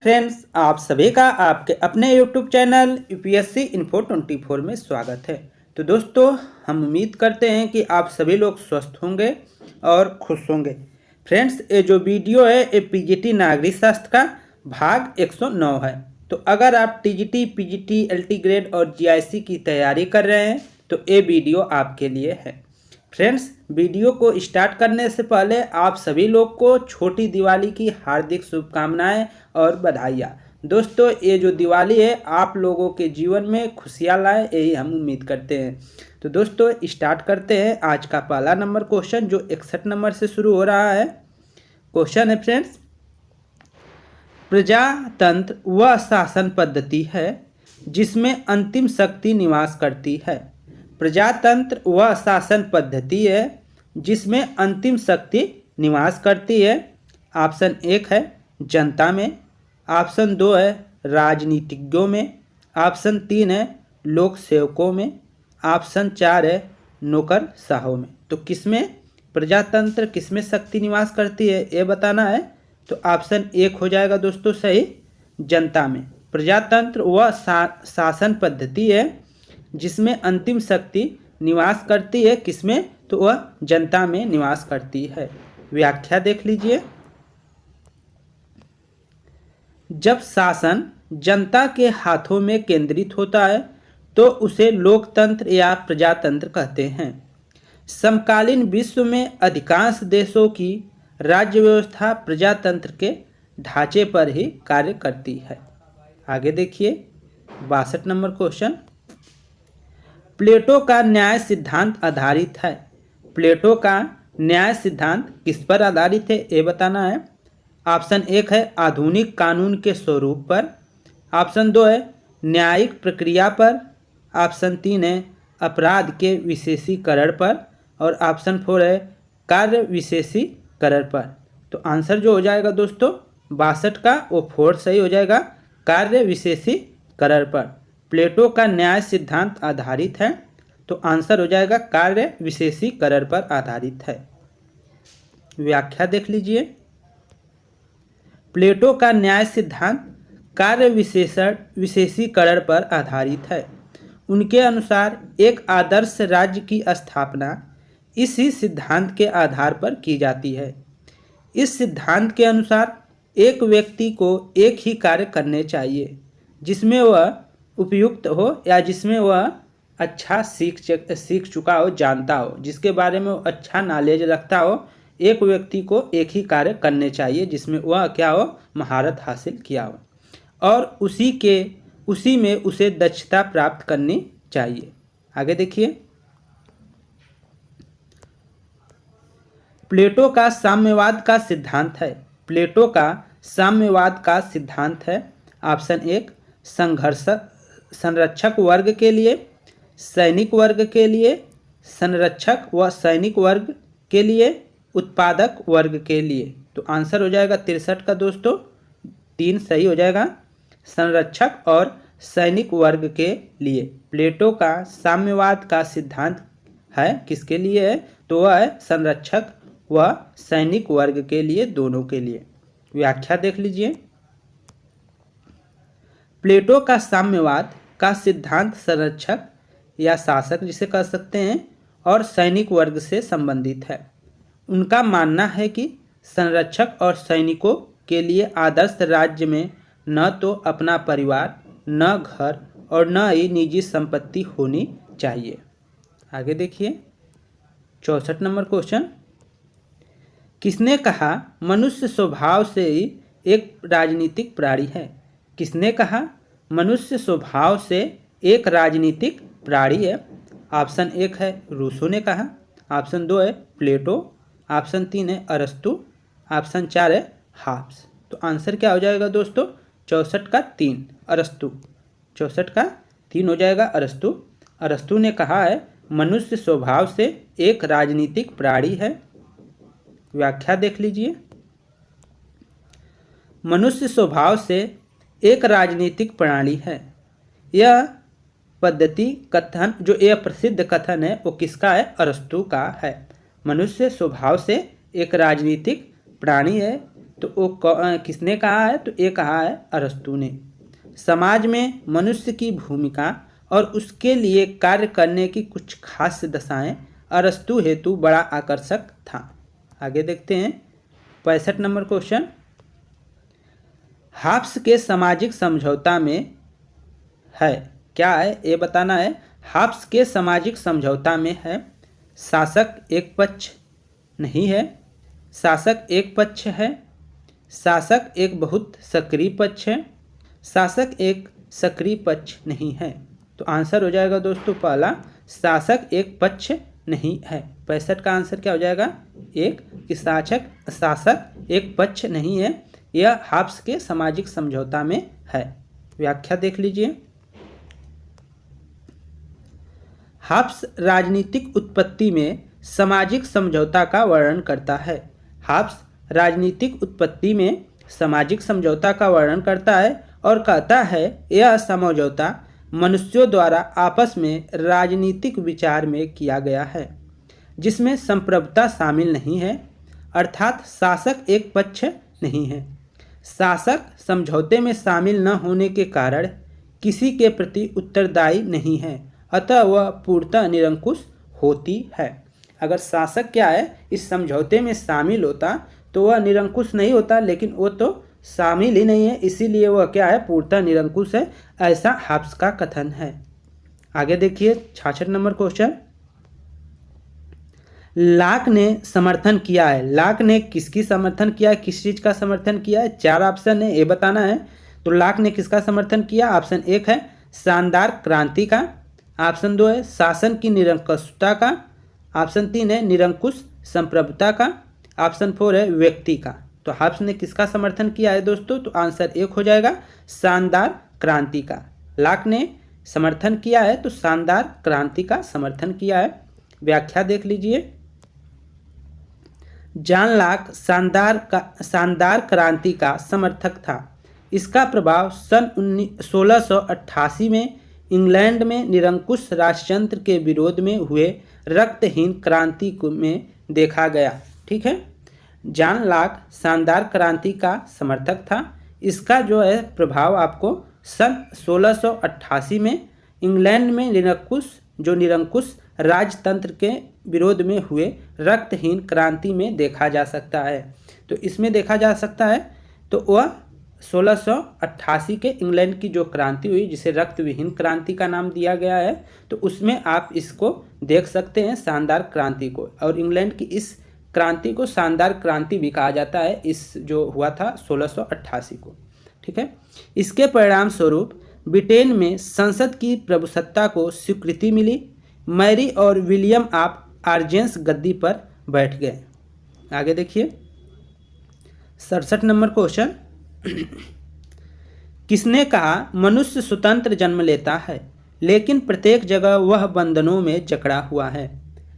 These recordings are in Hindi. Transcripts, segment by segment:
फ्रेंड्स, आप सभी का आपके अपने YouTube चैनल यूपीएससी इन्फो 24 में स्वागत है। तो दोस्तों, हम उम्मीद करते हैं कि आप सभी लोग स्वस्थ होंगे और खुश होंगे। फ्रेंड्स, ये जो वीडियो है ये पीजीटी नागरिक शास्त्र का भाग 109 है। तो अगर आप टीजीटी, पीजीटी, एलटी ग्रेड और जीआईसी की तैयारी कर रहे हैं तो ये वीडियो आपके लिए है। फ्रेंड्स, वीडियो को स्टार्ट करने से पहले आप सभी लोग को छोटी दिवाली की हार्दिक शुभकामनाएं और बधाइयाँ। दोस्तों, ये जो दिवाली है आप लोगों के जीवन में खुशियाँ लाए, यही हम उम्मीद करते हैं। तो दोस्तों, स्टार्ट करते हैं आज का पहला नंबर क्वेश्चन जो 61 नंबर से शुरू हो रहा है। क्वेश्चन है फ्रेंड्स, प्रजातंत्र वह शासन पद्धति है जिसमें अंतिम शक्ति निवास करती है। प्रजातंत्र वह शासन पद्धति है जिसमें अंतिम शक्ति निवास करती है। ऑप्शन 1 है जनता में, ऑप्शन 2 है राजनीतिज्ञों में, ऑप्शन 3 है लोक सेवकों में, ऑप्शन 4 है नौकरशाहों में। तो किसमें प्रजातंत्र किसमें शक्ति निवास करती है ये बताना है। तो ऑप्शन 1 हो जाएगा दोस्तों सही, जनता में। प्रजातंत्र वह शासन पद्धति है जिसमें अंतिम शक्ति निवास करती है, किसमें? तो वह जनता में निवास करती है। व्याख्या देख लीजिए। जब शासन जनता के हाथों में केंद्रित होता है तो उसे लोकतंत्र या प्रजातंत्र कहते हैं। समकालीन विश्व में अधिकांश देशों की राज्य व्यवस्था प्रजातंत्र के ढांचे पर ही कार्य करती है। आगे देखिए 62 नंबर क्वेश्चन, प्लेटो का न्याय सिद्धांत आधारित है। प्लेटो का न्याय सिद्धांत किस पर आधारित है ये बताना है। ऑप्शन 1 है आधुनिक कानून के स्वरूप पर, ऑप्शन 2 है न्यायिक प्रक्रिया पर, ऑप्शन 3 है अपराध के विशेषीकरण पर और ऑप्शन 4 है कार्य विशेषीकरण पर। तो आंसर जो हो जाएगा दोस्तों 62 का वो 4 सही हो जाएगा, कार्य विशेषीकरण पर। प्लेटो का न्याय सिद्धांत आधारित है तो आंसर हो जाएगा कार्य विशेषीकरण पर आधारित है। व्याख्या देख लीजिए। प्लेटो का न्याय सिद्धांत कार्य विशेषीकरण पर आधारित है। उनके अनुसार एक आदर्श राज्य की स्थापना इसी सिद्धांत के आधार पर की जाती है। इस सिद्धांत के अनुसार एक व्यक्ति को एक ही कार्य करने चाहिए जिसमें वह उपयुक्त हो या जिसमें वह अच्छा सीख चुका हो, जानता हो, जिसके बारे में वो अच्छा नॉलेज रखता हो। एक व्यक्ति को एक ही कार्य करने चाहिए जिसमें वह क्या हो, महारत हासिल किया हो और उसी में उसे दक्षता प्राप्त करनी चाहिए। आगे देखिए। प्लेटो का साम्यवाद का सिद्धांत है। प्लेटो का साम्यवाद का सिद्धांत है। ऑप्शन 1 संरक्षक वर्ग के लिए, सैनिक वर्ग के लिए, संरक्षक व सैनिक वर्ग के लिए, उत्पादक वर्ग के लिए। तो आंसर हो जाएगा 63 का दोस्तों 3 सही हो जाएगा, संरक्षक और सैनिक वर्ग के लिए। प्लेटो का साम्यवाद का सिद्धांत है किसके लिए है? तो वह है संरक्षक व सैनिक वर्ग के लिए, दोनों के लिए। व्याख्या देख लीजिए। प्लेटो का साम्यवाद का सिद्धांत संरक्षक या शासक जिसे कह सकते हैं और सैनिक वर्ग से संबंधित है। उनका मानना है कि संरक्षक और सैनिकों के लिए आदर्श राज्य में न तो अपना परिवार, न घर और न ही निजी संपत्ति होनी चाहिए। आगे देखिए 64 नंबर क्वेश्चन, किसने कहा मनुष्य स्वभाव से ही एक राजनीतिक प्राणी है? किसने कहा मनुष्य स्वभाव से एक राजनीतिक प्राणी है? ऑप्शन 1 है रूसो ने कहा, ऑप्शन 2 है प्लेटो, ऑप्शन 3 है अरस्तु, ऑप्शन 4 है हाब्स। तो आंसर क्या हो जाएगा दोस्तों 64 का 3 अरस्तु। 64 का 3 हो जाएगा अरस्तु। अरस्तु ने कहा है मनुष्य स्वभाव से एक राजनीतिक प्राणी है। व्याख्या देख लीजिए। मनुष्य स्वभाव से एक राजनीतिक प्रणाली है। यह पद्धति कथन जो यह प्रसिद्ध कथन है वो किसका है? अरस्तु का है। मनुष्य स्वभाव से एक राजनीतिक प्राणी है, तो वो किसने कहा है? तो ये कहा है अरस्तु ने। समाज में मनुष्य की भूमिका और उसके लिए कार्य करने की कुछ खास दशाएं अरस्तु हेतु बड़ा आकर्षक था। आगे देखते हैं 65 नंबर क्वेश्चन। हाब्स के सामाजिक समझौता में है, क्या है ये बताना है। हाब्स के सामाजिक समझौता में है शासक एक पक्ष नहीं है, शासक एक पक्ष है, शासक एक बहुत सक्रिय पक्ष है, शासक एक सक्रिय पक्ष नहीं है। तो आंसर हो जाएगा दोस्तों पहला, शासक एक पक्ष नहीं है। 65 का आंसर क्या हो जाएगा? एक, कि शासक एक पक्ष नहीं है, यह हाब्स के सामाजिक समझौता में है। व्याख्या देख लीजिए। हाब्स राजनीतिक उत्पत्ति में सामाजिक समझौता का वर्णन करता है। हाब्स राजनीतिक उत्पत्ति में सामाजिक समझौता का वर्णन करता है और कहता है यह समझौता मनुष्यों द्वारा आपस में राजनीतिक विचार में किया गया है, जिसमें संप्रभुता शामिल नहीं है, अर्थात शासक एक पक्ष नहीं है। शासक समझौते में शामिल न होने के कारण किसी के प्रति उत्तरदायी नहीं है, अतः वह पूर्णतः निरंकुश होती है। अगर शासक क्या है इस समझौते में शामिल होता तो वह निरंकुश नहीं होता, लेकिन वो तो शामिल ही नहीं है, इसीलिए वह क्या है? पूर्णतः निरंकुश है, ऐसा हाब्स का कथन है। आगे देखिए 66 नंबर क्वेश्चन। लाक ने समर्थन किया है। लाक ने किसकी समर्थन किया है? किस चीज का समर्थन किया है? 4 ऑप्शन है, ये बताना है। तो लाक ने किसका समर्थन किया? ऑप्शन 1 है शानदार क्रांति का, ऑप्शन 2 है शासन की निरंकुशता का, ऑप्शन 3 है निरंकुश संप्रभुता का, ऑप्शन 4 है व्यक्ति का। तो हाब्स ने किसका समर्थन किया है दोस्तों? तो आंसर 1 हो जाएगा शानदार क्रांति का। लाक ने समर्थन किया है तो शानदार क्रांति का समर्थन किया है। व्याख्या देख लीजिए। जॉन लाक शानदार क्रांति का समर्थक था। इसका प्रभाव सन 1688 में इंग्लैंड में निरंकुश राजतंत्र के विरोध में हुए रक्तहीन क्रांति में देखा गया। ठीक है, जॉन लाक शानदार क्रांति का समर्थक था। इसका जो है प्रभाव आपको सन 1688 में इंग्लैंड में निरंकुश राजतंत्र के विरोध में हुए रक्तहीन क्रांति में देखा जा सकता है। तो इसमें देखा जा सकता है तो वह 1688 के इंग्लैंड की जो क्रांति हुई जिसे रक्तविहीन क्रांति का नाम दिया गया है, तो उसमें आप इसको देख सकते हैं शानदार क्रांति को। और इंग्लैंड की इस क्रांति को शानदार क्रांति भी कहा जाता है, इस जो हुआ था 1688 को। ठीक है, इसके परिणाम स्वरूप ब्रिटेन में संसद की प्रभुसत्ता को स्वीकृति मिली। मैरी और विलियम ऑफ ऑरेंज गद्दी पर बैठ गए। आगे देखिए 67 नंबर क्वेश्चन। किसने कहा मनुष्य स्वतंत्र जन्म लेता है लेकिन प्रत्येक जगह वह बंधनों में जकड़ा हुआ है?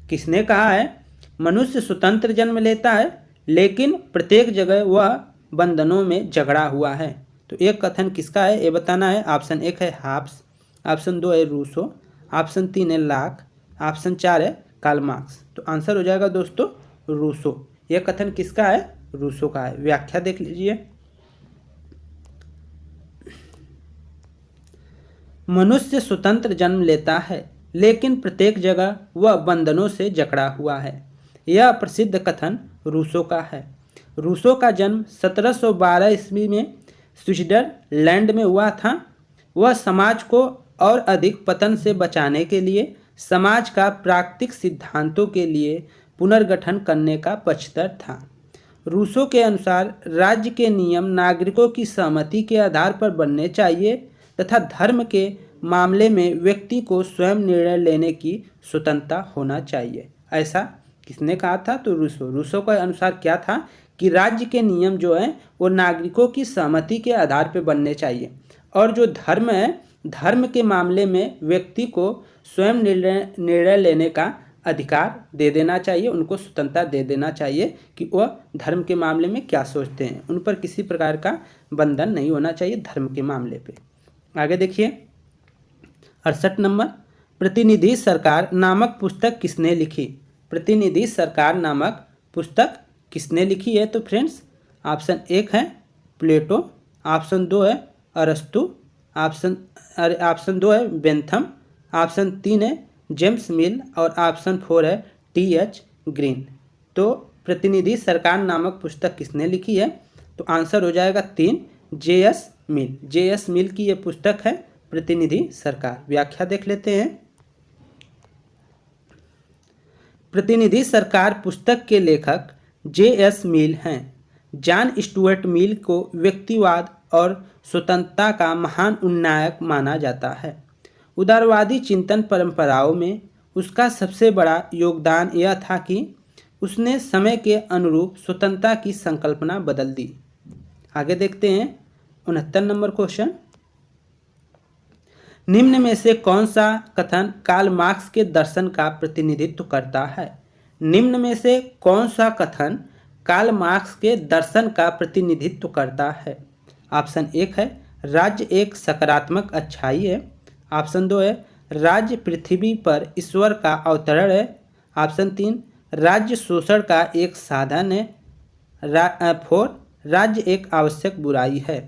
किसने कहा है मनुष्य स्वतंत्र जन्म लेता है लेकिन प्रत्येक जगह वह बंधनों में जकड़ा हुआ है? तो एक कथन किसका है ये बताना है। ऑप्शन 1 है हाब्स, ऑप्शन 2 है रूसो, ऑप्शन 3 है लाक, ऑप्शन 4 है कार्ल मार्क्स। तो आंसर हो जाएगा दोस्तों रूसो। यह कथन किसका है? रूसो का है। व्याख्या देख लीजिए। मनुष्य स्वतंत्र जन्म लेता है लेकिन प्रत्येक जगह वह बंधनों से जकड़ा हुआ है। यह प्रसिद्ध कथन रूसो का है। रूसो का जन्म 1712 ईस्वी में स्विट्जरलैंड में हुआ था। वह समाज को और अधिक पतन से बचाने के लिए समाज का प्राकृतिक सिद्धांतों के लिए पुनर्गठन करने का पक्षधर था। रूसो के अनुसार राज्य के नियम नागरिकों की सहमति के आधार पर बनने चाहिए तथा धर्म के मामले में व्यक्ति को स्वयं निर्णय लेने की स्वतंत्रता होना चाहिए। ऐसा किसने कहा था? तो रूसो। रूसो के अनुसार क्या था कि राज्य के नियम जो हैं वो नागरिकों की सहमति के आधार पर बनने चाहिए और जो धर्म है धर्म के मामले में व्यक्ति को स्वयं निर्णय लेने का अधिकार दे देना चाहिए, उनको स्वतंत्रता दे देना चाहिए कि वह धर्म के मामले में क्या सोचते हैं। उन पर किसी प्रकार का बंधन नहीं होना चाहिए धर्म के मामले पे। आगे देखिए 68 नंबर। प्रतिनिधि सरकार नामक पुस्तक किसने लिखी? प्रतिनिधि सरकार नामक पुस्तक किसने लिखी है? तो फ्रेंड्स ऑप्शन 1 है प्लेटो, ऑप्शन 2 है अरस्तु, ऑप्शन 2 है बेंथम, ऑप्शन 3 है जेम्स मिल और ऑप्शन 4 है टी.एच. ग्रीन। तो प्रतिनिधि सरकार नामक पुस्तक किसने लिखी है? तो आंसर हो जाएगा 3 जे.एस. मिल। जे.एस. मिल की ये पुस्तक है प्रतिनिधि सरकार। व्याख्या देख लेते हैं। प्रतिनिधि सरकार पुस्तक के लेखक जे.एस. मिल हैं। जॉन स्टुअर्ट मिल को व्यक्तिवाद और स्वतंत्रता का महान उन्नायक माना जाता है। उदारवादी चिंतन परंपराओं में उसका सबसे बड़ा योगदान यह था कि उसने समय के अनुरूप स्वतंत्रता की संकल्पना बदल दी। आगे देखते हैं 69 नंबर क्वेश्चन। निम्न में से कौन सा कथन कार्ल मार्क्स के दर्शन का प्रतिनिधित्व करता है? निम्न में से कौन सा कथन कार्ल मार्क्स के दर्शन का प्रतिनिधित्व करता है? ऑप्शन 1 है राज्य एक सकारात्मक अच्छाई है, ऑप्शन 2 है राज्य पृथ्वी पर ईश्वर का अवतरण है, ऑप्शन 3 राज्य शोषण का एक साधन है, 4 राज्य एक आवश्यक बुराई है।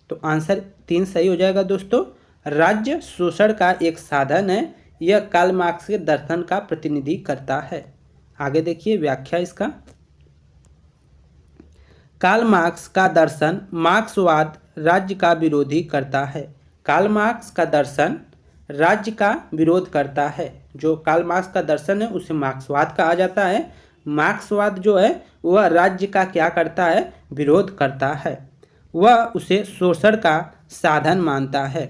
तो आंसर 3 सही हो जाएगा दोस्तों। राज्य शोषण का एक साधन है, यह कार्ल मार्क्स के दर्शन का प्रतिनिधि करता है। आगे देखिए व्याख्या इसका। कार्ल मार्क्स का दर्शन मार्क्सवाद राज्य का विरोधी करता है। कार्ल मार्क्स का दर्शन राज्य का विरोध करता है। जो कार्ल मार्क्स का दर्शन है उसे मार्क्सवाद कहा जाता है। मार्क्सवाद जो है वह राज्य का क्या करता है? विरोध करता है। वह उसे शोषण का साधन मानता है।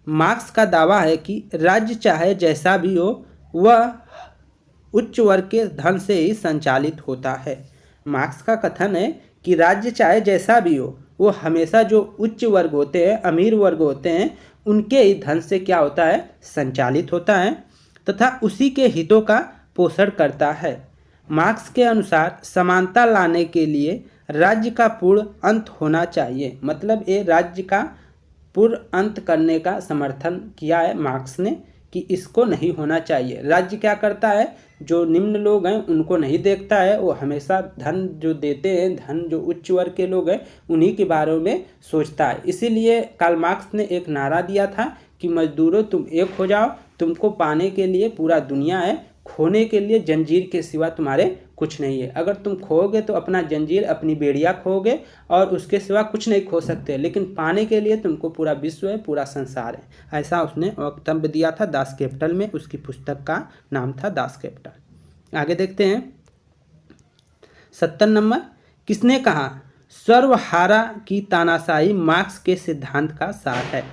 मार्क्स का दावा है कि राज्य चाहे जैसा भी हो वह उच्च वर्ग के धन से ही संचालित होता है। मार्क्स का कथन है कि राज्य चाहे जैसा भी हो वो हमेशा जो उच्च वर्ग होते हैं, अमीर वर्ग होते हैं, उनके ही धन से क्या होता है? संचालित होता है तथा उसी के हितों का पोषण करता है। मार्क्स के अनुसार समानता लाने के लिए राज्य का पूर्ण अंत होना चाहिए। मतलब ये राज्य का पूर्ण अंत करने का समर्थन किया है मार्क्स ने कि इसको नहीं होना चाहिए। राज्य क्या करता है? जो निम्न लोग हैं उनको नहीं देखता है, वो हमेशा धन जो देते हैं, धन जो उच्च वर्ग के लोग हैं उन्हीं के बारे में सोचता है। इसीलिए कार्ल मार्क्स ने एक नारा दिया था कि मजदूरों तुम एक हो जाओ, तुमको पाने के लिए पूरा दुनिया है, खोने के लिए जंजीर के सिवा तुम्हारे कुछ नहीं है। अगर तुम खोओगे तो अपना जंजीर, अपनी बेड़िया खोओगे और उसके सिवा कुछ नहीं खो सकते, लेकिन पाने के लिए तुमको पूरा विश्व है, पूरा संसार है। ऐसा उसने वक्तव्य दिया था दास कैपिटल में। उसकी पुस्तक का नाम था दास कैपिटल। आगे देखते हैं 70 नंबर। किसने कहा सर्वहारा की तानाशाही मार्क्स के सिद्धांत का सार है?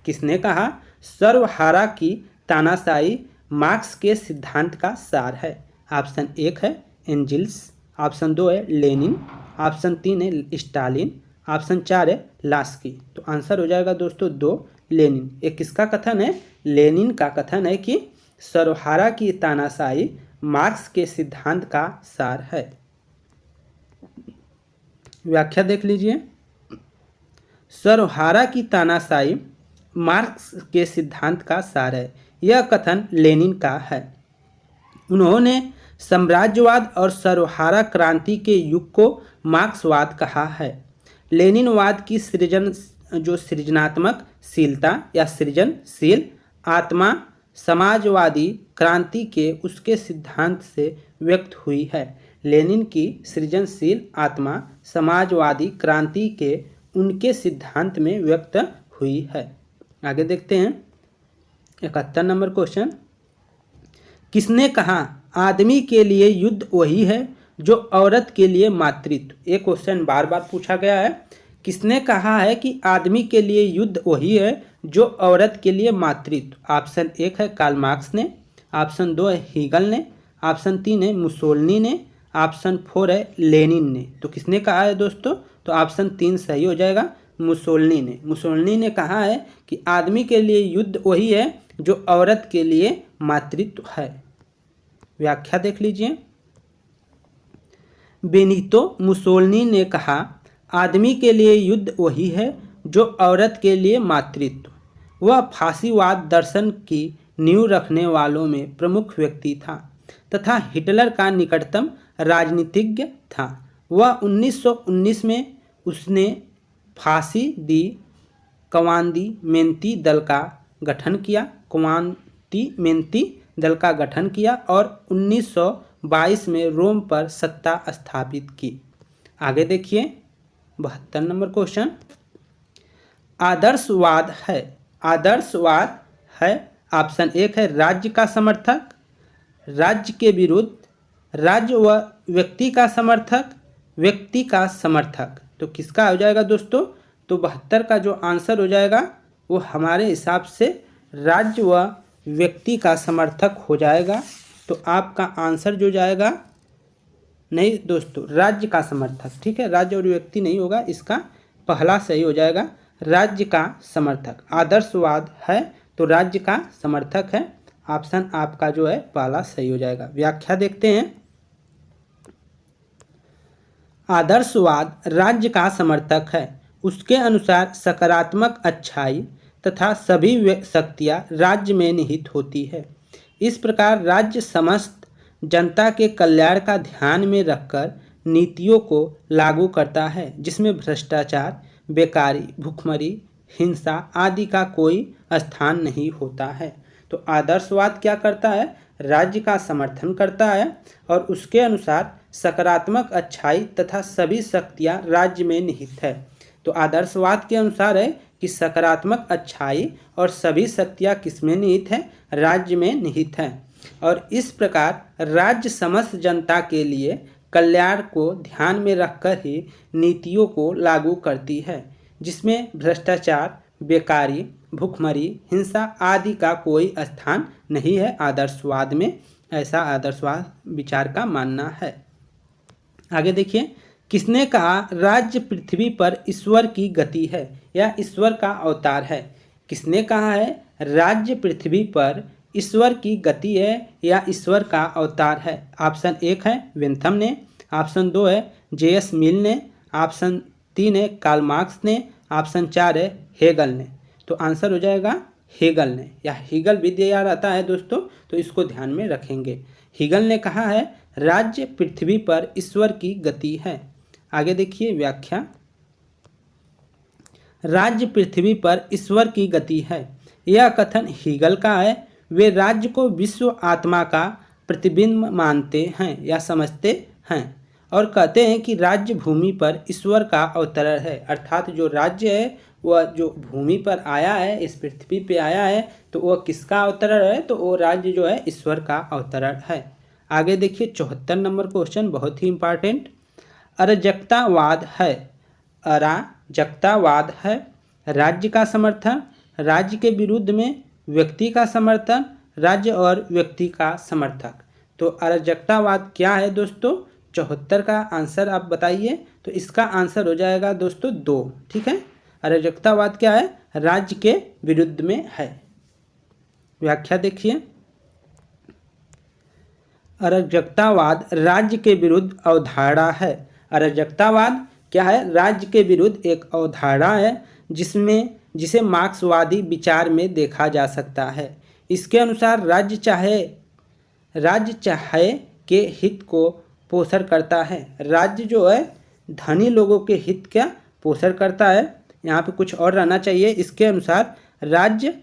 किसने कहा सर्वहारा की तानाशाही मार्क्स के सिद्धांत का सार है? ऑप्शन 1 है एंजिल्स, ऑप्शन 2 है लेनिन, ऑप्शन 3 है स्टालिन, ऑप्शन 4 है लास्की। तो आंसर हो जाएगा दोस्तों 2 लेनिन। एक किसका कथन है? लेनिन का कथन है कि सर्वहारा की तानाशाही मार्क्स के सिद्धांत का सार है। व्याख्या देख लीजिए। सर्वहारा की तानाशाही मार्क्स के सिद्धांत का सार है, यह कथन लेनिन का है। उन्होंने साम्राज्यवाद और सर्वहारा क्रांति के युग को मार्क्सवाद कहा है। लेनिनवाद की सृजनात्मक शीलता या सृजनशील आत्मा समाजवादी क्रांति के उसके सिद्धांत से व्यक्त हुई है। लेनिन की सृजनशील आत्मा समाजवादी क्रांति के उनके सिद्धांत में व्यक्त हुई है। आगे देखते हैं 71 नंबर क्वेश्चन। किसने कहा आदमी के लिए युद्ध वही है जो औरत के लिए मातृत्व? ये क्वेश्चन बार बार पूछा गया है। किसने कहा है कि आदमी के लिए युद्ध वही है जो औरत के लिए मातृत्व? ऑप्शन 1 है कार्ल मार्क्स ने, ऑप्शन 2 है हीगल ने, ऑप्शन 3 है मुसोलिनी ने, ऑप्शन 4 है लेनिन ने। तो किसने कहा है दोस्तों? तो ऑप्शन 3 सही हो जाएगा, मुसोलिनी ने। मुसोलिनी ने कहा है कि आदमी के लिए युद्ध वही है जो औरत के लिए मातृत्व है। व्याख्या देख लीजिए। बेनितो मुसोलिनी ने कहा आदमी के लिए युद्ध वही है जो औरत के लिए मातृत्व। वह फांसीवाद दर्शन की नींव रखने वालों में प्रमुख व्यक्ति था तथा हिटलर का निकटतम राजनीतिज्ञ था। वह 1919 में उसने फांसी दी, कवांदी मेंती दल का गठन किया, कवांती मेंती दल का गठन किया और 1922 में रोम पर सत्ता स्थापित की। आगे देखिए 72 नंबर क्वेश्चन। आदर्शवाद है, आदर्शवाद है ऑप्शन 1 है राज्य का समर्थक, राज्य के विरुद्ध, राज्य व व्यक्ति का समर्थक, व्यक्ति का समर्थक। तो किसका हो जाएगा दोस्तों? तो 72 का जो आंसर हो जाएगा वो हमारे हिसाब से राज्य व व्यक्ति का समर्थक हो जाएगा। तो आपका आंसर जो जाएगा, नहीं दोस्तों, राज्य का समर्थक, ठीक है, राज्य और व्यक्ति नहीं होगा, इसका पहला सही हो जाएगा, राज्य का समर्थक। आदर्शवाद है तो राज्य का समर्थक है, ऑप्शन आपका जो है पहला सही हो जाएगा। व्याख्या देखते हैं। आदर्शवाद राज्य का समर्थक है, उसके अनुसार सकारात्मक अच्छाई तथा सभी शक्तियाँ राज्य में निहित होती है। इस प्रकार राज्य समस्त जनता के कल्याण का ध्यान में रखकर नीतियों को लागू करता है, जिसमें भ्रष्टाचार, बेकारी, भुखमरी, हिंसा आदि का कोई स्थान नहीं होता है। तो आदर्शवाद क्या करता है? राज्य का समर्थन करता है और उसके अनुसार सकारात्मक अच्छाई तथा सभी शक्तियाँ राज्य में निहित है। तो आदर्शवाद के अनुसार है कि सकारात्मक अच्छाई और सभी शक्तियाँ किसमें निहित है? राज्य में निहित है। और इस प्रकार राज्य समस्त जनता के लिए कल्याण को ध्यान में रखकर ही नीतियों को लागू करती है, जिसमें भ्रष्टाचार, बेकारी, भुखमरी, हिंसा आदि का कोई स्थान नहीं है आदर्शवाद में, ऐसा आदर्शवाद विचार का मानना है। आगे देखिए, किसने कहा राज्य पृथ्वी पर ईश्वर की गति है या ईश्वर का अवतार है? किसने कहा है राज्य पृथ्वी पर ईश्वर की गति है या ईश्वर का अवतार है? ऑप्शन 1 है बेंथम ने, ऑप्शन 2 है जे.एस. मिल ने, ऑप्शन 3 है कार्ल मार्क्स ने, ऑप्शन 4 है हेगल ने। तो आंसर हो जाएगा हेगल ने, या हेगल भी दिया रहता है दोस्तों, तो इसको ध्यान में रखेंगे। हेगल ने कहा है राज्य पृथ्वी पर ईश्वर की गति है। आगे देखिए व्याख्या। राज्य पृथ्वी पर ईश्वर की गति है, यह कथन हेगल का है। वे राज्य को विश्व आत्मा का प्रतिबिंब मानते हैं या समझते हैं और कहते हैं कि राज्य भूमि पर ईश्वर का अवतरण है। अर्थात जो राज्य है वह जो भूमि पर आया है, इस पृथ्वी पे आया है, तो वह किसका अवतरण है? तो वो राज्य जो है ईश्वर का अवतरण है। आगे देखिए 74 नंबर क्वेश्चन, बहुत ही इंपॉर्टेंट। अराजकतावाद है, अराजकतावाद है राज्य का समर्थन, राज्य के विरुद्ध में व्यक्ति का समर्थन, राज्य और व्यक्ति का समर्थक। तो अराजकतावाद क्या है दोस्तों? 74 का आंसर आप बताइए। तो इसका आंसर हो जाएगा दोस्तों 2, ठीक है। अराजकतावाद क्या है? राज्य के विरुद्ध में है। व्याख्या देखिए। अराजकतावाद राज्य के विरुद्ध अवधारणा है। अराजकतावाद क्या है? राज्य के विरुद्ध एक अवधारणा है जिसे मार्क्सवादी विचार में देखा जा सकता है। इसके अनुसार राज्य चाहे के हित को पोषण करता है। राज्य जो है धनी लोगों के हित का पोषण करता है। यहाँ पे कुछ और रहना चाहिए। इसके अनुसार राज्य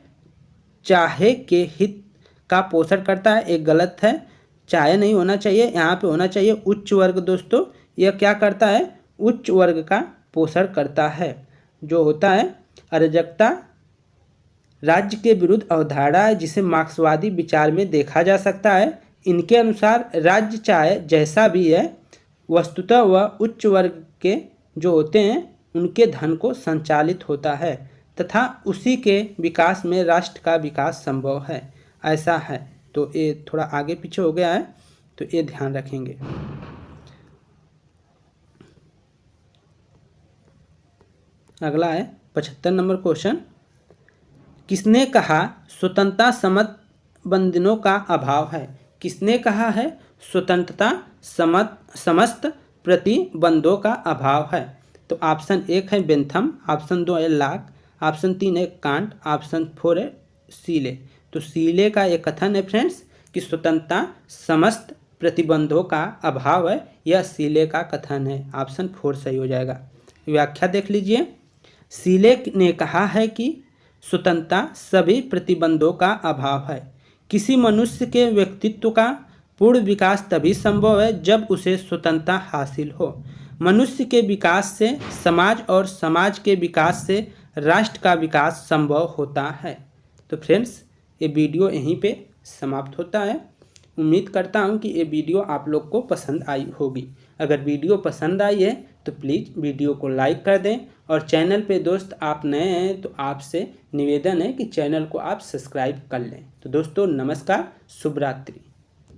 चाहे के हित का पोषण करता है, एक गलत है, चाहे नहीं होना चाहिए, यहाँ पे होना चाहिए उच्च वर्ग। दोस्तों यह क्या करता है? उच्च वर्ग का पोषण करता है। जो होता है अराजकता राज्य के विरुद्ध अवधारणा है जिसे मार्क्सवादी विचार में देखा जा सकता है। इनके अनुसार राज्य चाहे जैसा भी है, वस्तुतः वह उच्च वर्ग के जो होते हैं उनके धन को संचालित होता है तथा उसी के विकास में राष्ट्र का विकास संभव है, ऐसा है। तो ये थोड़ा आगे पीछे हो गया है, तो ये ध्यान रखेंगे। अगला है 75 नंबर क्वेश्चन। किसने कहा स्वतंत्रता समस्त का अभाव है? किसने कहा है स्वतंत्रता समस्त प्रतिबंधों का अभाव है? तो ऑप्शन 1 है बेंथम, ऑप्शन 2 है लॉक, ऑप्शन 3 है कांट, ऑप्शन 4 है सीले। तो सीले का एक कथन है फ्रेंड्स कि स्वतंत्रता समस्त प्रतिबंधों का अभाव है, यह सीले का कथन है। ऑप्शन 4 सही हो जाएगा। व्याख्या देख लीजिए। सीले ने कहा है कि स्वतंत्रता सभी प्रतिबंधों का अभाव है। किसी मनुष्य के व्यक्तित्व का पूर्ण विकास तभी संभव है जब उसे स्वतंत्रता हासिल हो। मनुष्य के विकास से समाज और समाज के विकास से राष्ट्र का विकास संभव होता है। तो फ्रेंड्स, ये वीडियो यहीं पे समाप्त होता है। उम्मीद करता हूँ कि ये वीडियो आप लोग को पसंद आई होगी। अगर वीडियो पसंद आई है तो प्लीज़ वीडियो को लाइक कर दें, और चैनल पे दोस्त आप नए हैं तो आपसे निवेदन है कि चैनल को आप सब्सक्राइब कर लें। तो दोस्तों नमस्कार, शुभ रात्रि।